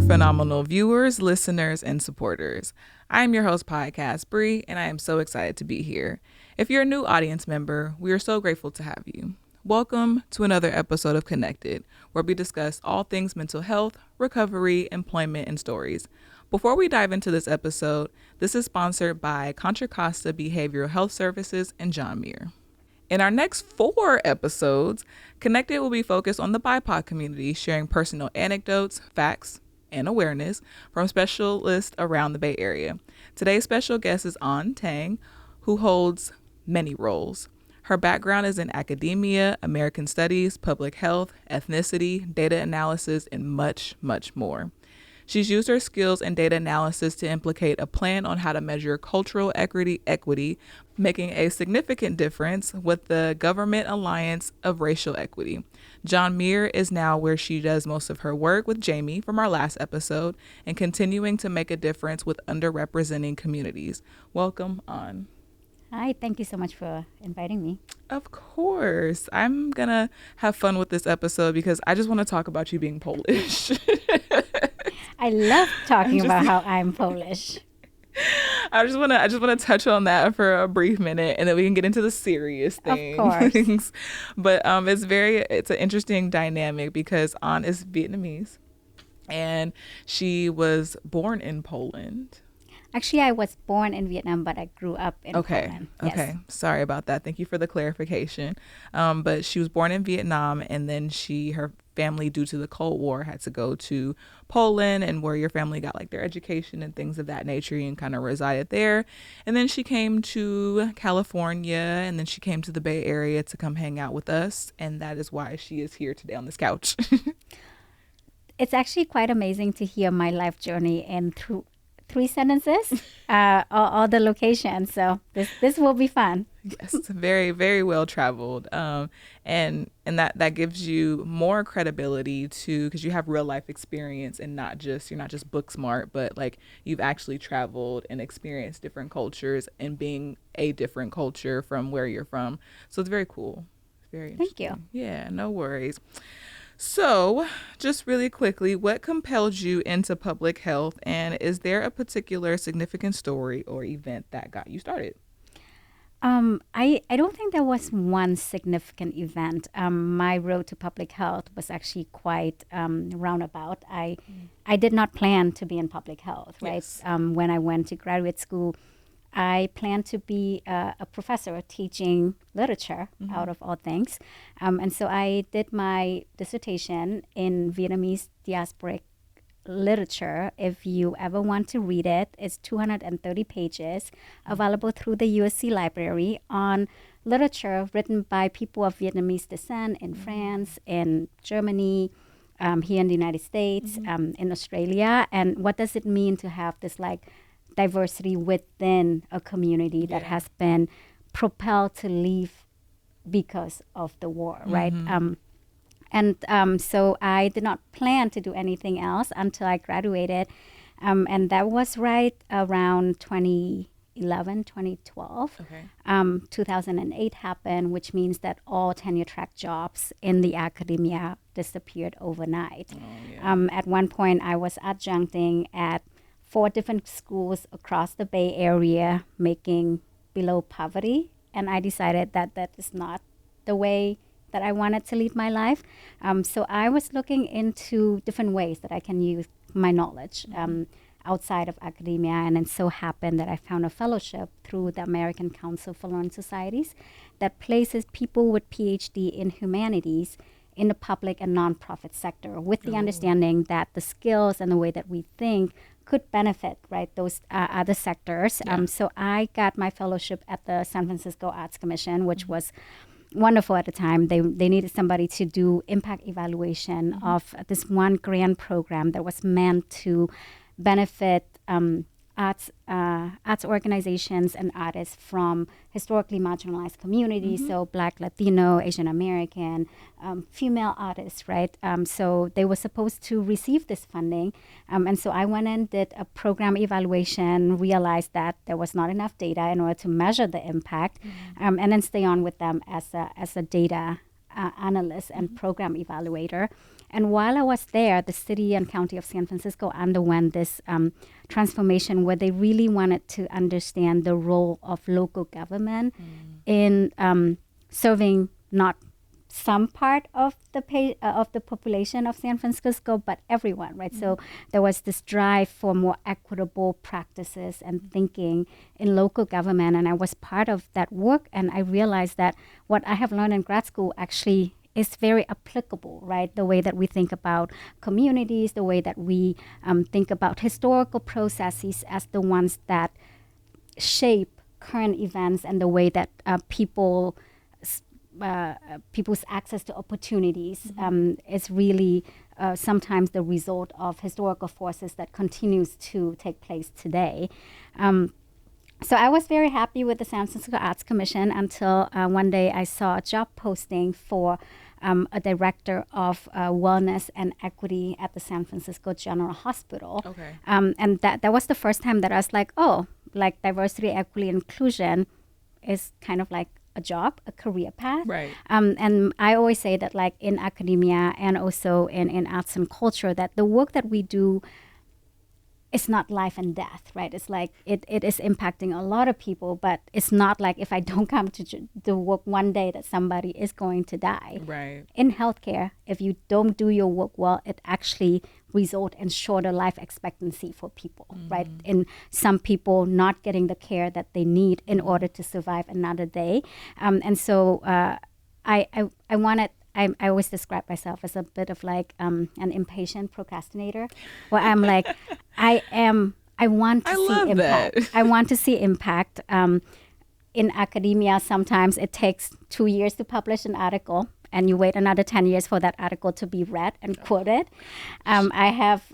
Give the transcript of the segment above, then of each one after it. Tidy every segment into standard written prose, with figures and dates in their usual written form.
phenomenal viewers, listeners, and supporters. I am your host podcast, Bree, and I am so excited to be here. If you're a new audience member, we are so grateful to have you. Welcome to another episode of Connected, where we discuss all things mental health, recovery, employment, and stories. Before we dive into this episode, this is sponsored by Contra Costa Behavioral Health Services and John Muir. In our next 4 episodes, Connected will be focused on the BIPOC community, sharing personal anecdotes, facts, and awareness from specialists around the Bay Area. Today's special guest is Anh Thang, who holds many roles. Her background is in academia, American studies, public health, ethnicity, data analysis, and much, much more. She's used her skills in data analysis to implicate a plan on how to measure cultural equity, making a significant difference with the Government Alliance of Racial Equity. John Muir is now where she does most of her work with Jamie from our last episode and continuing to make a difference with underrepresented communities. Welcome on. Hi, thank you so much for inviting me. Of course. I'm going to have fun with this episode because I just want to talk about you being Polish. I love talking about how I'm Polish. I just want to touch on that for a brief minute, and then we can get into the serious things. Of course. But it's an interesting dynamic because Anh is Vietnamese, and she was born in Poland. Actually, I was born in Vietnam, but I grew up in Poland. Yes. Okay. Sorry about that. Thank you for the clarification. But she was born in Vietnam, and then her family, due to the Cold War, had to go to Poland, and where your family got like their education and things of that nature, and kind of resided there. And then she came to California, and then she came to the Bay Area to come hang out with us. And that is why she is here today on this couch. It's actually quite amazing to hear my life journey in 3 sentences, all the locations. So this will be fun. Yes, very, very well traveled. And that gives you more credibility because you have real life experience, and you're not just book smart, but like you've actually traveled and experienced different cultures and being a different culture from where you're from. So it's very cool. Very interesting. Thank you. Yeah, no worries. So, just really quickly, what compelled you into public health, and is there a particular significant story or event that got you started? I don't think there was one significant event. My road to public health was actually quite roundabout. I did not plan to be in public health, right? Yes. When I went to graduate school, I planned to be a professor teaching literature, out of all things. And so I did my dissertation in Vietnamese diasporic literature. If you ever want to read it, it's 230 pages, available through the USC library, on literature written by people of Vietnamese descent in France, in Germany, here in the United States, in Australia. And what does it mean to have this like diversity within a community that has been propelled to leave because of the war, right? So I did not plan to do anything else until I graduated. And that was right around 2011, 2012. Okay. 2008 happened, which means that all tenure track jobs in the academia disappeared overnight. At one point, I was adjuncting at 4 different schools across the Bay Area, making below poverty. And I decided that that is not the way that I wanted to lead my life. So I was looking into different ways that I can use my knowledge outside of academia. And it so happened that I found a fellowship through the American Council for Learned Societies that places people with PhD in humanities in the public and nonprofit sector, with the understanding that the skills and the way that we think could benefit, right, those other sectors. So I got my fellowship at the San Francisco Arts Commission, which was wonderful at the time. They needed somebody to do impact evaluation of this one grant program that was meant to benefit arts organizations and artists from historically marginalized communities, so Black, Latino, Asian American, female artists, right? So they were supposed to receive this funding. And so I went and did a program evaluation, realized that there was not enough data in order to measure the impact, and then stay on with them as a data analyst and program evaluator. And while I was there, the city and county of San Francisco underwent this transformation where they really wanted to understand the role of local government in serving not some part of the population of San Francisco, but everyone, right? So there was this drive for more equitable practices and thinking in local government, and I was part of that work, and I realized that what I have learned in grad school actually is very applicable, right? The way that we think about communities, the way that we think about historical processes as the ones that shape current events and the way that people's access to opportunities is really sometimes the result of historical forces that continues to take place today. So I was very happy with the San Francisco Arts Commission until one day I saw a job posting for a director of wellness and equity at the San Francisco General Hospital. Okay. And that was the first time that I was like, oh, like diversity, equity, inclusion is kind of like a job, a career path. Right. And I always say that like in academia and also in arts and culture, that the work that we do is not life and death, right? It's like it is impacting a lot of people, but it's not like if I don't come to the work one day that somebody is going to die. Right. In healthcare, if you don't do your work well, it actually result in shorter life expectancy for people, right? In some people not getting the care that they need in order to survive another day. And so I always describe myself as a bit of like an impatient procrastinator, where I'm like, I want to see impact. That. I want to see impact. In academia, sometimes it takes 2 years to publish an article, and you wait another 10 years for that article to be read and quoted. I have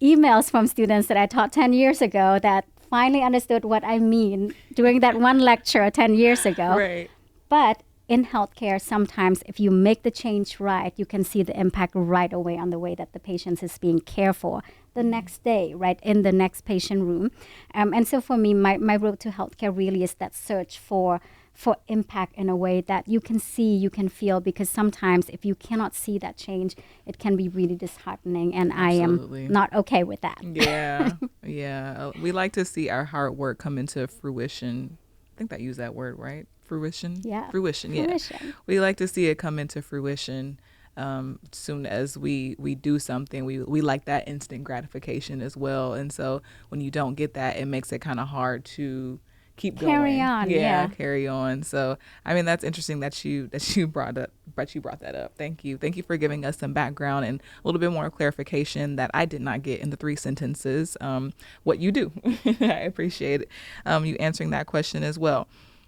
emails from students that I taught 10 years ago that finally understood what I mean during that one lecture 10 years ago. Right. But in healthcare, sometimes if you make the change right, you can see the impact right away on the way that the patient is being cared for the next day, right, in the next patient room. And so for me, my road to healthcare really is that search for impact in a way that you can see, you can feel, because sometimes if you cannot see that change, it can be really disheartening, and Absolutely. I am not okay with that. Yeah. Yeah. We like to see our hard work come into fruition. I think that used that word, right? Fruition? Yeah. Fruition, yeah. Fruition. We like to see it come into fruition soon as we do something. We like that instant gratification as well. And so when you don't get that, it makes it kind of hard to keep going. Carry on, yeah. Carry on. So I mean, that's interesting that you brought that up. Thank you for giving us some background and a little bit more clarification that I did not get in the 3 sentences. What you do. I appreciate it, you answering that question as well.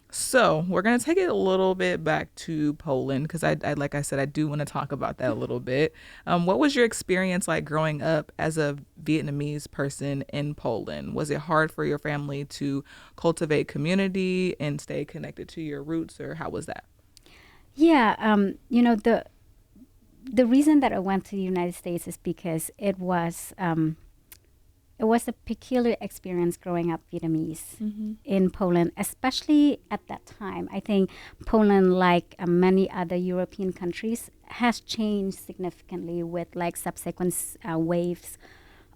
So we're going to take it a little bit back to Poland because I like I said, I do want to talk about that a little bit. What was your experience like growing up as a Vietnamese person in Poland? Was it hard for your family to cultivate community and stay connected to your roots, or how was that? Yeah, the reason that I went to the United States is because it was a peculiar experience growing up Vietnamese in Poland, especially at that time. I think Poland, like many other European countries, has changed significantly with like subsequent waves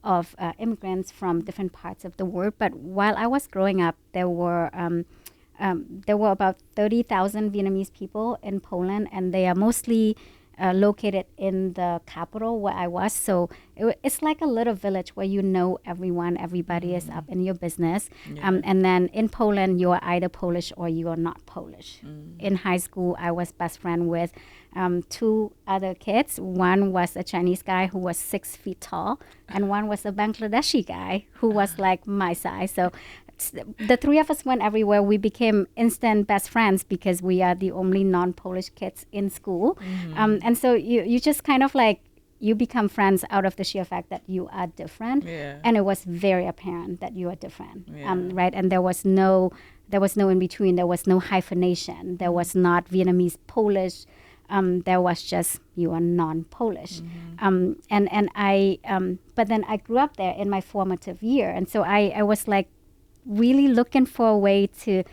of immigrants from different parts of the world. But while I was growing up, there were about 30,000 Vietnamese people in Poland, and they are mostly located in the capital where I was. So it's like a little village where you know everyone, everybody is up in your business. Yeah. And then in Poland, you are either Polish or you are not Polish. In high school, I was best friend with 2 other kids. One was a Chinese guy who was 6 feet tall, and one was a Bangladeshi guy who was like my size. So the 3 of us went everywhere. We became instant best friends because we are the only non-Polish kids in school. And so you just kind of like, you become friends out of the sheer fact that you are different. Yeah. And it was very apparent that you are different, Yeah. right? And there was no in between. There was no hyphenation. There was not Vietnamese, Polish. There was just, you are non-Polish. But then I grew up there in my formative year. And so I was like, really looking for a way to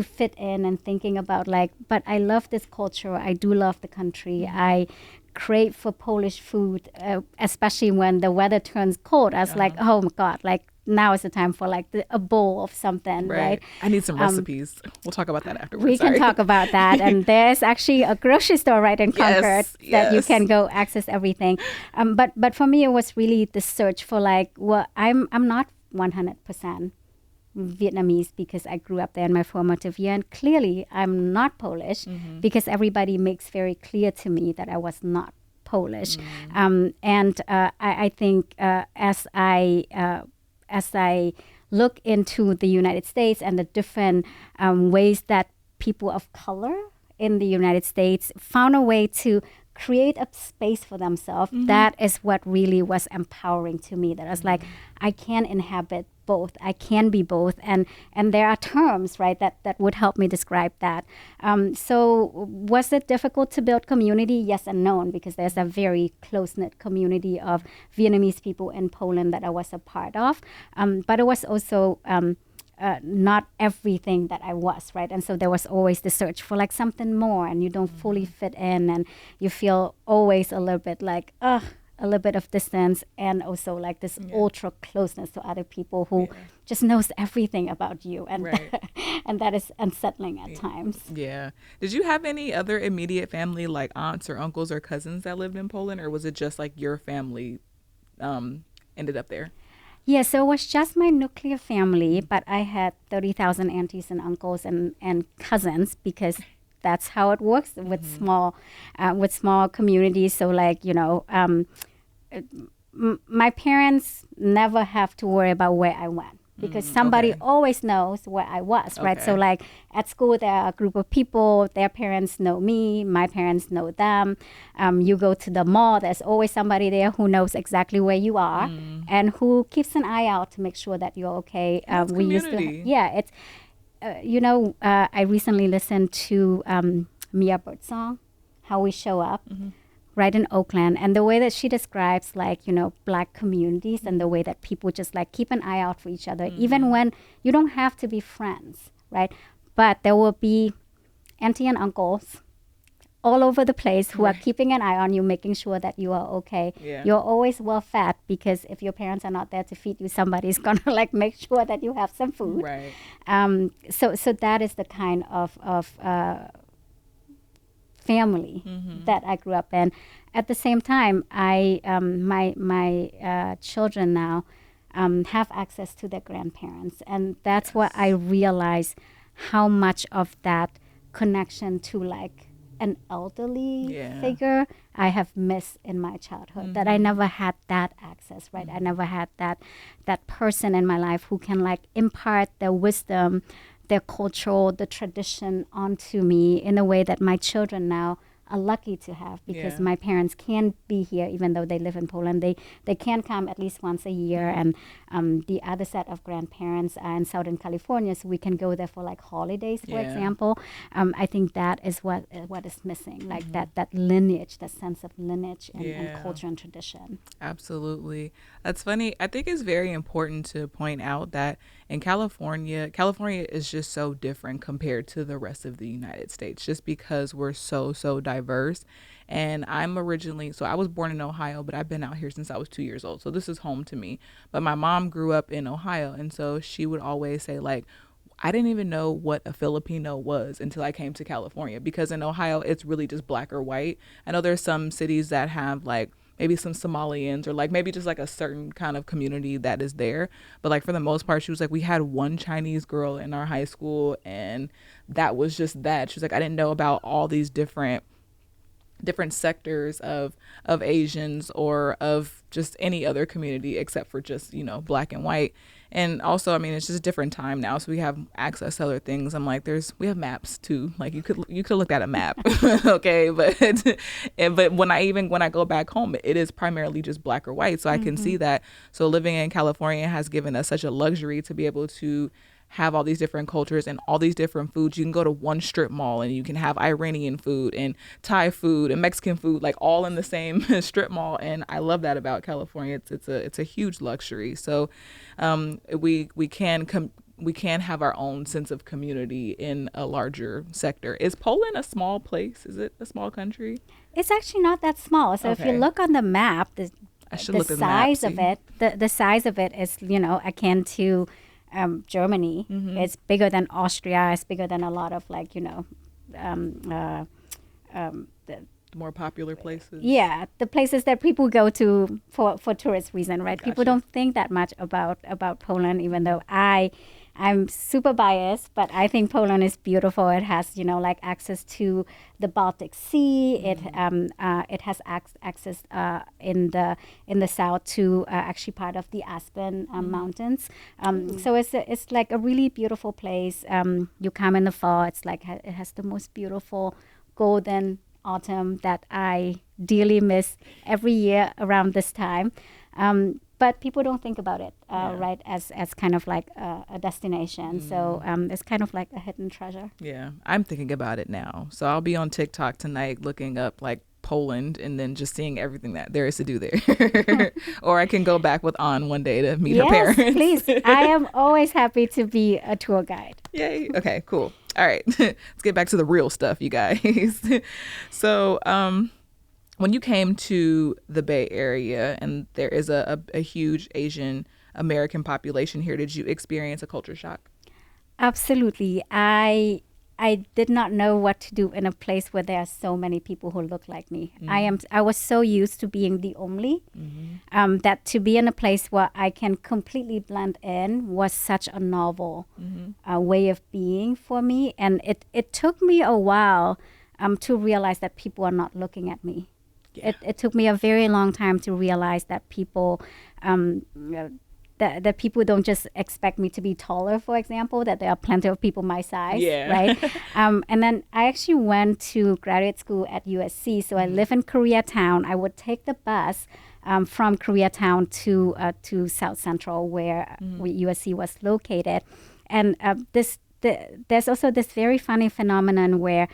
fit in and thinking about like, but I love this culture. I do love the country. I crave for Polish food, especially when the weather turns cold. I was like, oh my God, like now is the time for like a bowl of something, right? I need some recipes. We'll talk about that afterwards. We can talk about that. And there's actually a grocery store right in Concord that you can go access everything. But for me, it was really the search for like, well, I'm not 100% Vietnamese because I grew up there in my formative year. And clearly, I'm not Polish because everybody makes very clear to me that I was not Polish. I think as I look into the United States and the different ways that people of color in the United States found a way to create a space for themselves, that is what really was empowering to me. That I was like, I can inhabit both. I can be both. And there are terms, right, that would help me describe that. So was it difficult to build community? Yes and no, because there's a very close-knit community of Vietnamese people in Poland that I was a part of. But it was also not everything that I was, right? And so there was always the search for like something more, and you don't fully fit in, and you feel always a little bit like, a little bit of distance, and also like this ultra closeness to other people who just knows everything about you, and and that is unsettling at times. Yeah. Did you have any other immediate family, like aunts or uncles or cousins that lived in Poland, or was it just like your family ended up there? Yeah, so it was just my nuclear family, but I had 30,000 aunties and uncles and cousins, because that's how it works with small communities. So like, you know, my parents never have to worry about where I went, because somebody always knows where I was, right? So like at school, there are a group of people, their parents know me, my parents know them. You go to the mall, there's always somebody there who knows exactly where you are and who keeps an eye out to make sure that you're okay. We used to, it's, I recently listened to Muir song, How We Show Up, right in Oakland, and the way that she describes, like, you know, Black communities and the way that people just like keep an eye out for each other, even when you don't have to be friends, right? But there will be auntie and uncles all over the place who are keeping an eye on you, making sure that you are okay. You're always well fed, because if your parents are not there to feed you, somebody's gonna like make sure that you have some food. So that is the kind of family that I grew up in. At the same time, my children now have access to their grandparents, and that's what I realize, how much of that connection to like an elderly figure I have missed in my childhood, that I never had that access, right? I never had that person in my life who can like impart their wisdom, their culture, the tradition onto me in a way that my children now are lucky to have, because my parents can be here even though they live in Poland. They can come at least once a year, and the other set of grandparents are in Southern California, so we can go there for like holidays, for example. I think that is what is missing, like that lineage, that sense of lineage and culture and tradition. Absolutely. That's funny. I think it's very important to point out that in California is just so different compared to the rest of the United States, just because we're so diverse. And I was born in Ohio, but I've been out here since I was 2 years old. So this is home to me. But my mom grew up in Ohio. And so she would always say, like, I didn't even know what a Filipino was until I came to California, because in Ohio, it's really just black or white. I know there's some cities that have like maybe some Somalians, or like maybe just like a certain kind of community that is there. But like for the most part, she was like, we had one Chinese girl in our high school, and that was just that. She was like, I didn't know about all these different sectors of Asians or of just any other community except for just, you know, black and white. And also, I mean, it's just a different time now, so we have access to other things. I'm like, we have maps too. Like you could look at a map, okay? But when I go back home, it is primarily just black or white, so I can see that. So living in California has given us such a luxury to be able to have all these different cultures and all these different foods. You can go to one strip mall and you can have Iranian food and Thai food and Mexican food, like all in the same strip mall. And I love that about California. It's a huge luxury. So we can we can have our own sense of community in a larger sector. Is Poland a small place? Is it a small country? It's actually not that small. So if you look on the map, the size of it, the size of it is, akin to Germany. Mm-hmm. It's bigger than Austria. It's bigger than a lot of the more popular places. Yeah, the places that people go to for tourist reason, right? Gotcha. People don't think that much about Poland, even though I'm super biased, but I think Poland is beautiful. It has, access to the Baltic Sea. Mm-hmm. It has access in the south to actually part of the Aspen Mountains. So it's like a really beautiful place. You come in the fall. It's like it has the most beautiful golden autumn that I dearly miss every year around this time. But people don't think about it, right, as kind of like a destination. So it's kind of like a hidden treasure. Yeah, I'm thinking about it now. So I'll be on TikTok tonight looking up like Poland and then just seeing everything that there is to do there. Or I can go back with An one day to meet her parents. Yes, please. I am always happy to be a tour guide. Yay. Okay, cool. All right. Let's get back to the real stuff, you guys. So when you came to the Bay Area and there is a huge Asian American population here, did you experience a culture shock? Absolutely. I did not know what to do in a place where there are so many people who look like me. Mm-hmm. I was so used to being the only, that to be in a place where I can completely blend in was such a novel way of being for me. And it took me a while to realize that people are not looking at me. Yeah. It took me a very long time to realize that people that people don't just expect me to be taller, for example, that there are plenty of people my size, right? And then I actually went to graduate school at USC. So I live in Koreatown. I would take the bus from Koreatown to South Central, where USC was located. And there's also this very funny phenomenon where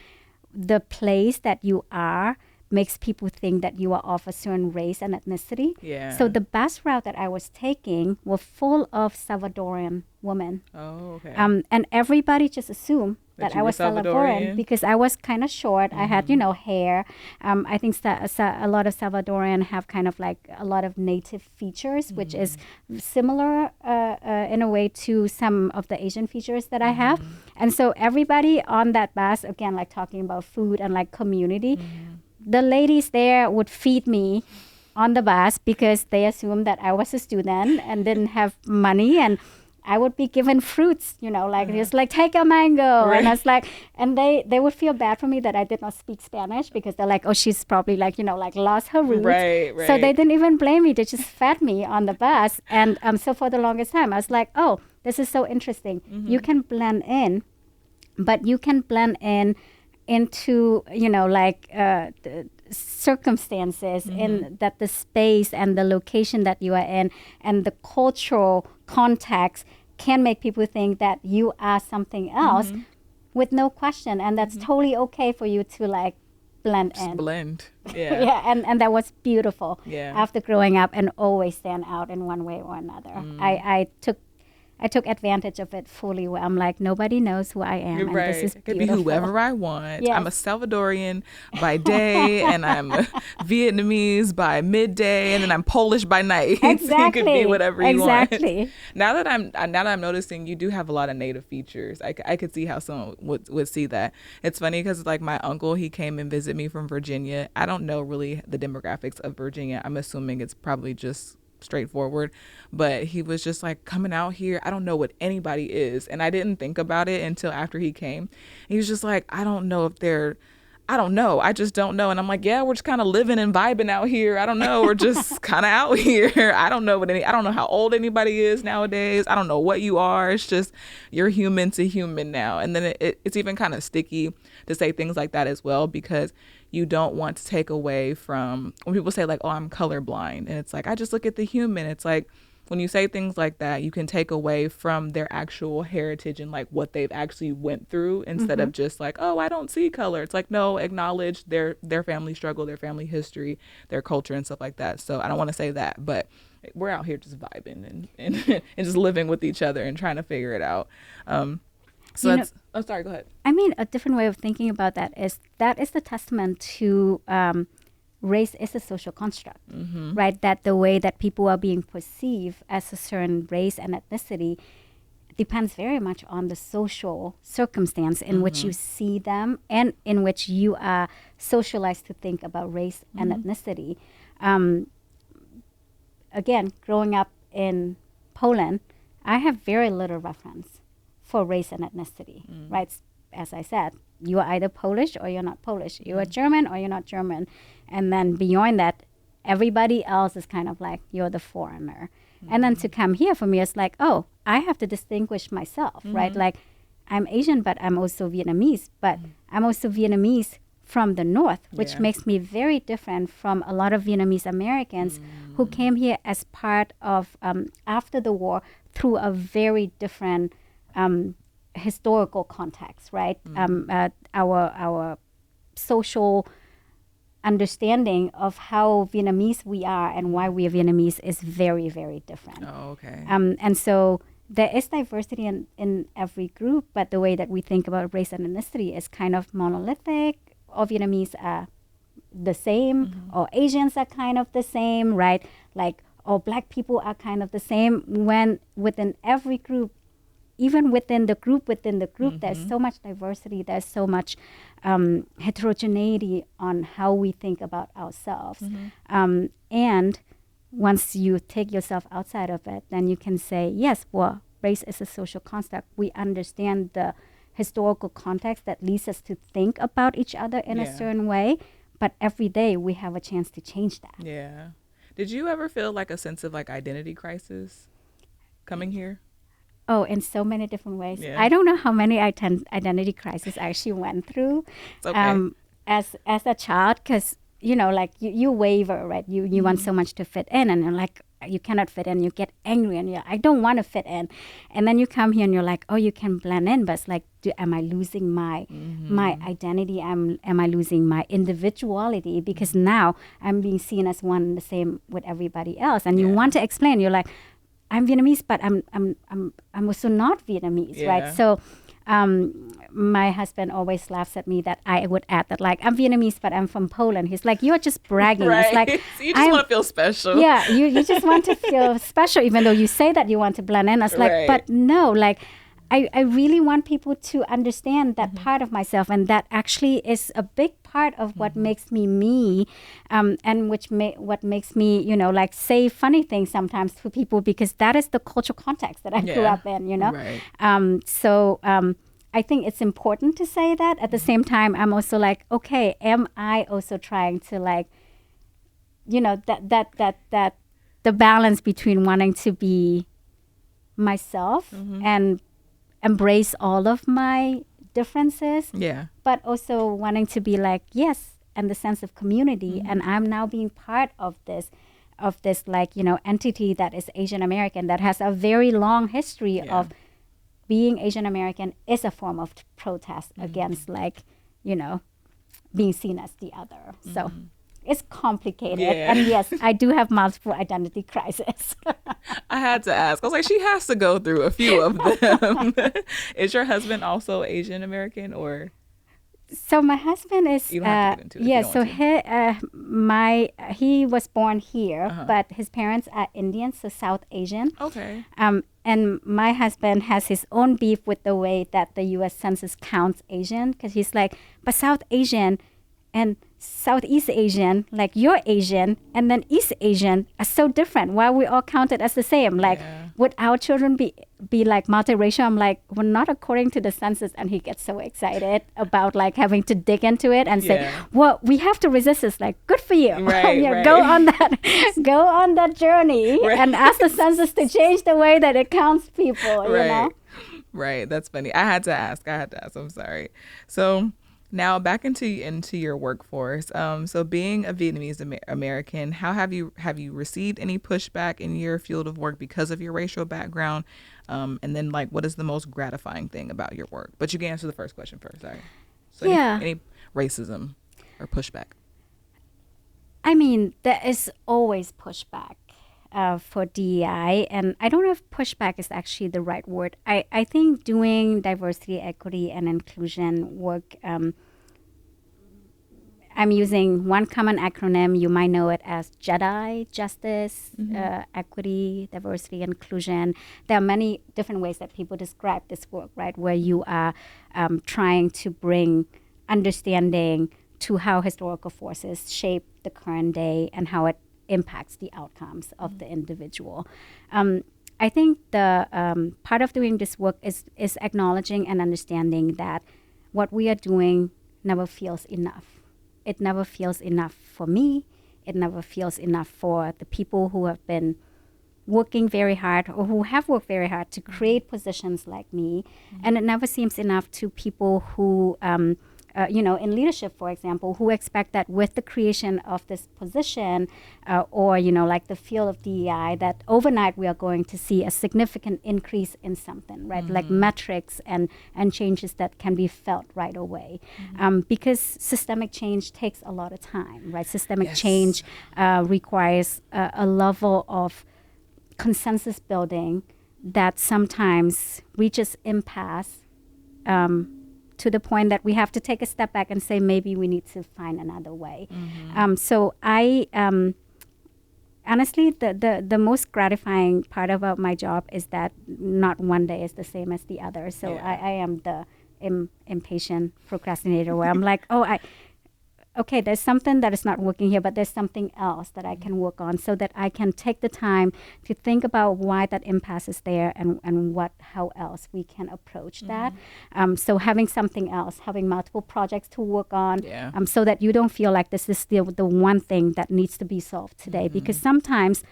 the place that you are makes people think that you are of a certain race and ethnicity. Yeah. So the bus route that I was taking were full of Salvadorian women. Oh, okay. And everybody just assumed that I was Salvadorian because I was kind of short. I had, hair. I think a lot of Salvadorian have kind of like a lot of native features, which is similar in a way to some of the Asian features that I have. And so everybody on that bus, again, like talking about food and like community, the ladies there would feed me on the bus because they assumed that I was a student and didn't have money, and I would be given fruits, just like take a mango. Right. And I was like, and they would feel bad for me that I did not speak Spanish because they're like, oh, she's probably like, lost her roots. Right. So they didn't even blame me. They just fed me on the bus. And so for the longest time, I was like, oh, this is so interesting. You can blend in, but you can blend in into the circumstances in that the space and the location that you are in and the cultural context can make people think that you are something else with no question, and that's totally okay for you to like blend in. Yeah. And that was beautiful. After growing up and always stand out in one way or another. I took advantage of it fully, where I'm like, nobody knows who I am. You're and right. This is it could be whoever I want. Yes. I'm a Salvadorian by day, and I'm a Vietnamese by midday, and then I'm Polish by night. Exactly. So you could be whatever you want. Now that I'm noticing, you do have a lot of native features. I could see how someone would see that. It's funny because like my uncle, he came and visited me from Virginia. I don't know really the demographics of Virginia. I'm assuming it's probably just straightforward, but he was just like, coming out here, I don't know what anybody is. And I didn't think about it until after he came. He was just like, I don't know. I just don't know. And I'm like, yeah, we're just kind of living and vibing out here. I don't know. We're just kind of out here. I don't know how old anybody is nowadays. I don't know what you are. It's just you're human to human now. And then it's even kind of sticky to say things like that as well, because you don't want to take away from when people say like, oh, I'm colorblind. And it's like, I just look at the human. It's like, when you say things like that, you can take away from their actual heritage and like what they've actually went through instead of just like, oh, I don't see color. It's like, no, acknowledge their family struggle, their family history, their culture and stuff like that. So I don't want to say that, but we're out here just vibing and and just living with each other and trying to figure it out. So that's, oh, sorry, go ahead. I mean, a different way of thinking about that is the testament to race is a social construct, right? That the way that people are being perceived as a certain race and ethnicity depends very much on the social circumstance in which you see them and in which you are socialized to think about race and ethnicity. Again, growing up in Poland, I have very little reference for race and ethnicity, right? As I said, you are either Polish or you're not Polish. You are German or you're not German. And then beyond that, everybody else is kind of like, you're the foreigner. And then to come here for me, it's like, oh, I have to distinguish myself, right? Like, I'm Asian, but I'm also Vietnamese. But I'm also Vietnamese from the north, which makes me very different from a lot of Vietnamese Americans who came here as part of, after the war, through a very different historical context, right? Our social understanding of how Vietnamese we are and why we are Vietnamese is very, very different. Oh, okay. And so there is diversity in every group, but the way that we think about race and ethnicity is kind of monolithic. All Vietnamese are the same, or Asians are kind of the same, right? Like, all Black people are kind of the same, when within every group, even within the group, there's so much diversity, there's so much heterogeneity on how we think about ourselves. And once you take yourself outside of it, then you can say, yes, well, race is a social construct. We understand the historical context that leads us to think about each other in a certain way, but every day we have a chance to change that. Yeah. Did you ever feel like a sense of like identity crisis coming here? Oh, in so many different ways. Yeah. I don't know how many identity crises I actually went through as a child, because, you know, like you waver, right? You want so much to fit in, and you're like, you cannot fit in. You get angry, and you're like, I don't want to fit in. And then you come here and you're like, oh, you can blend in, but it's like, am I losing my my identity? Am I losing my individuality? Because now I'm being seen as one and the same with everybody else. And you want to explain. You're like, I'm Vietnamese, but I'm also not Vietnamese, right? So my husband always laughs at me that I would add that, like, I'm Vietnamese, but I'm from Poland. He's like, you're just bragging. Right. It's like, so you just want to feel special. Yeah, you just want to feel special, even though you say that you want to blend in. It's like, but no, like, I really want people to understand that part of myself, and that actually is a big part of what makes me me, and what makes me, you know, like, say funny things sometimes to people, because that is the cultural context that I grew up in, you know. Right. So I think it's important to say that. At the same time, I'm also like, okay, am I also trying to, like, you know, that the balance between wanting to be myself and embrace all of my differences, but also wanting to be like, yes, and the sense of community, and I'm now being part of this, like, you know, entity that is Asian American, that has a very long history of being Asian American is a form of protest against, like, you know, being seen as the other. So it's complicated. And yes, I do have multiple identity crises. I had to ask. I was like, she has to go through a few of them. Is your husband also Asian American, or? So my husband is, you don't have to get into it. So he was born here, but his parents are Indian, so South Asian. Okay. And my husband has his own beef with the way that the U.S. Census counts Asian, because he's like, but South Asian and Southeast Asian, like, you're Asian, and then East Asian are so different. Why are we all counted as the same? Like, would our children be like multiracial? I'm like, well, not according to the census. And he gets so excited about, like, having to dig into it and say, well, we have to resist this. Like, good for you. Go on that journey and ask the census to change the way that it counts people, you know? Right. That's funny. I had to ask. I'm sorry. So now back into your workforce. So being a Vietnamese American, how have you received any pushback in your field of work because of your racial background? And then, like, what is the most gratifying thing about your work? But you can answer the first question first. Sorry. So any racism or pushback? I mean, there is always pushback. for DEI. And I don't know if pushback is actually the right word. I think doing diversity, equity, and inclusion work, I'm using one common acronym. You might know it as JEDI, Justice, Equity, Diversity, Inclusion. There are many different ways that people describe this work, right? Where you are trying to bring understanding to how historical forces shape the current day and how it impacts the outcomes of the individual. I think the part of doing this work is acknowledging and understanding that what we are doing never feels enough. It never feels enough for me. It never feels enough for the people who have been working very hard or who have worked very hard to create positions like me. And it never seems enough to people who, in leadership, for example, who expect that with the creation of this position or, like the field of DEI, that overnight we are going to see a significant increase in something, right? Like metrics and changes that can be felt right away. Because systemic change takes a lot of time, right? Systemic change requires a level of consensus building that sometimes reaches impasse to the point that we have to take a step back and say maybe we need to find another way. So I honestly, the most gratifying part about my job is that not one day is the same as the other. So I am the impatient procrastinator where I'm like, okay, there's something that is not working here, but there's something else that I can work on so that I can take the time to think about why that impasse is there and how else we can approach that. So having something else, having multiple projects to work on so that you don't feel like this is the one thing that needs to be solved today. Because sometimes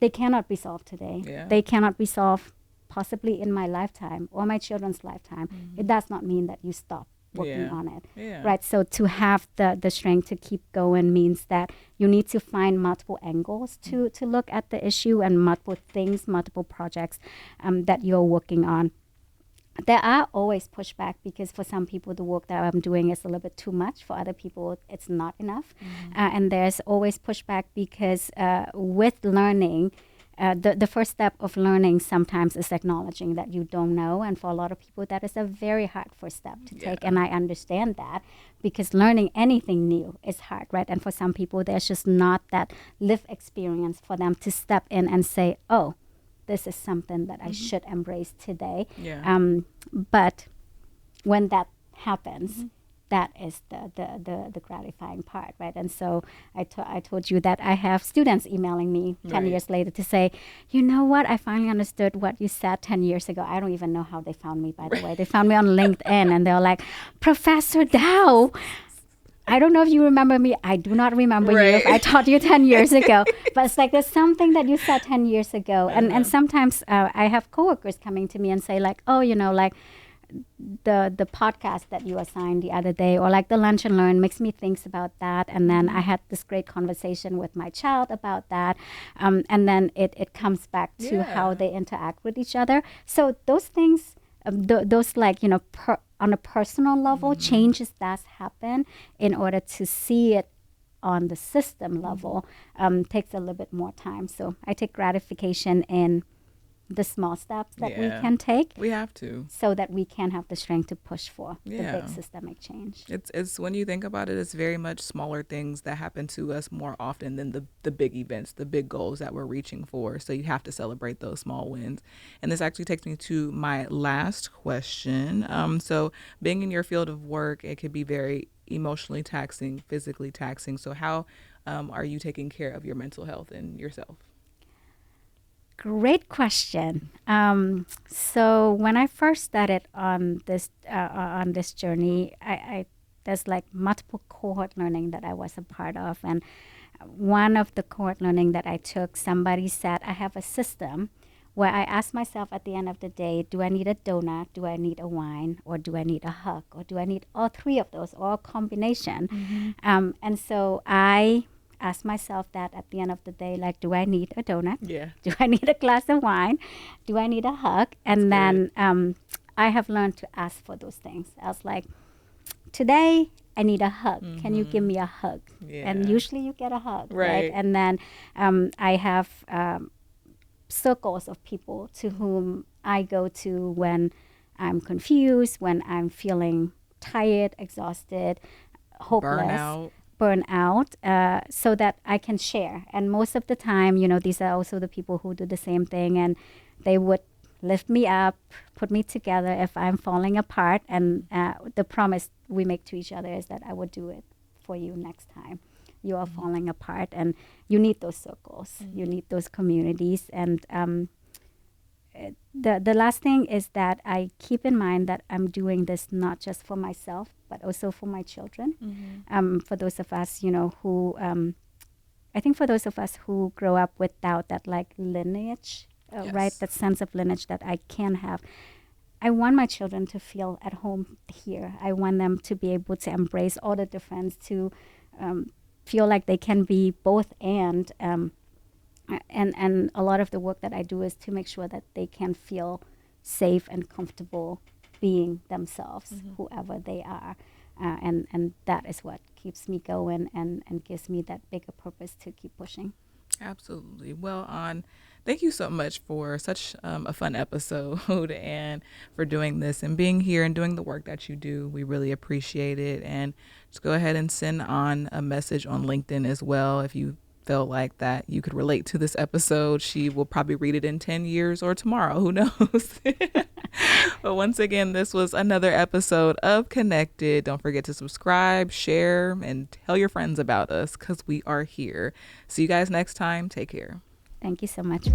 they cannot be solved today. They cannot be solved possibly in my lifetime or my children's lifetime. It does not mean that you stop working on it, right? So to have the strength to keep going means that you need to find multiple angles to look at the issue and multiple things, multiple projects that you're working on. There are always pushback because for some people the work that I'm doing is a little bit too much. For other people it's not enough. And there's always pushback because with learning, the first step of learning sometimes is acknowledging that you don't know. And for a lot of people, that is a very hard first step to take. And I understand that because learning anything new is hard, right? And for some people, there's just not that lived experience for them to step in and say, oh, this is something that I should embrace today. But when that happens, that is the gratifying part, right? And so I told you that I have students emailing me 10 years later to say, you know what, I finally understood what you said 10 years ago. I don't even know how they found me, by the way. They found me on LinkedIn and they're like, Professor Dao, I don't know if you remember me. I do not remember you. I taught you 10 years ago. But it's like there's something that you said 10 years ago. And sometimes I have coworkers coming to me and say like, oh, like, the podcast that you assigned the other day or like the lunch and learn makes me think about that, and then I had this great conversation with my child about that, and then it comes back to how they interact with each other. So those things, those like on a personal level, changes does happen. In order to see it on the system level takes a little bit more time. So I take gratification in the small steps that we can take. We have to. So that we can have the strength to push for the big systemic change. It's when you think about it, it's very much smaller things that happen to us more often than the big events, the big goals that we're reaching for. So you have to celebrate those small wins. And this actually takes me to my last question. So being in your field of work, it could be very emotionally taxing, physically taxing. So how are you taking care of your mental health and yourself? Great question. So when I first started on this journey, I there's like multiple cohort learning that I was a part of, and one of the cohort learning that I took, somebody said I have a system where I ask myself at the end of the day, do I need a donut, do I need a wine, or do I need a hug, or do I need all three of those, or a combination? And so I ask myself that at the end of the day, like, do I need a donut? Do I need a glass of wine? Do I need a hug? And then I have learned to ask for those things. I was like, today I need a hug. Can you give me a hug? And usually you get a hug, right? And then I have circles of people to whom I go to when I'm confused, when I'm feeling tired, exhausted, hopeless, burnout, so that I can share. And most of the time, these are also the people who do the same thing, and they would lift me up, put me together if I'm falling apart. And the promise we make to each other is that I would do it for you next time you are falling apart. And you need those circles, you need those communities. And the last thing is that I keep in mind that I'm doing this not just for myself, but also for my children. For those of us, who I think for those of us who grow up without that lineage, right, that sense of lineage that I can have, I want my children to feel at home here. I want them to be able to embrace all the difference, to feel like they can be both and a lot of the work that I do is to make sure that they can feel safe and comfortable being themselves, whoever they are. And that is what keeps me going and gives me that bigger purpose to keep pushing. Absolutely. Well, thank you so much for such a fun episode and for doing this and being here and doing the work that you do. We really appreciate it. And just go ahead and send on a message on LinkedIn as well if you felt like that you could relate to this episode. She will probably read it in 10 years or tomorrow. Who knows? But once again, this was another episode of Connected. Don't forget to subscribe, share, and tell your friends about us because we are here. See you guys next time. Take care. Thank you so much.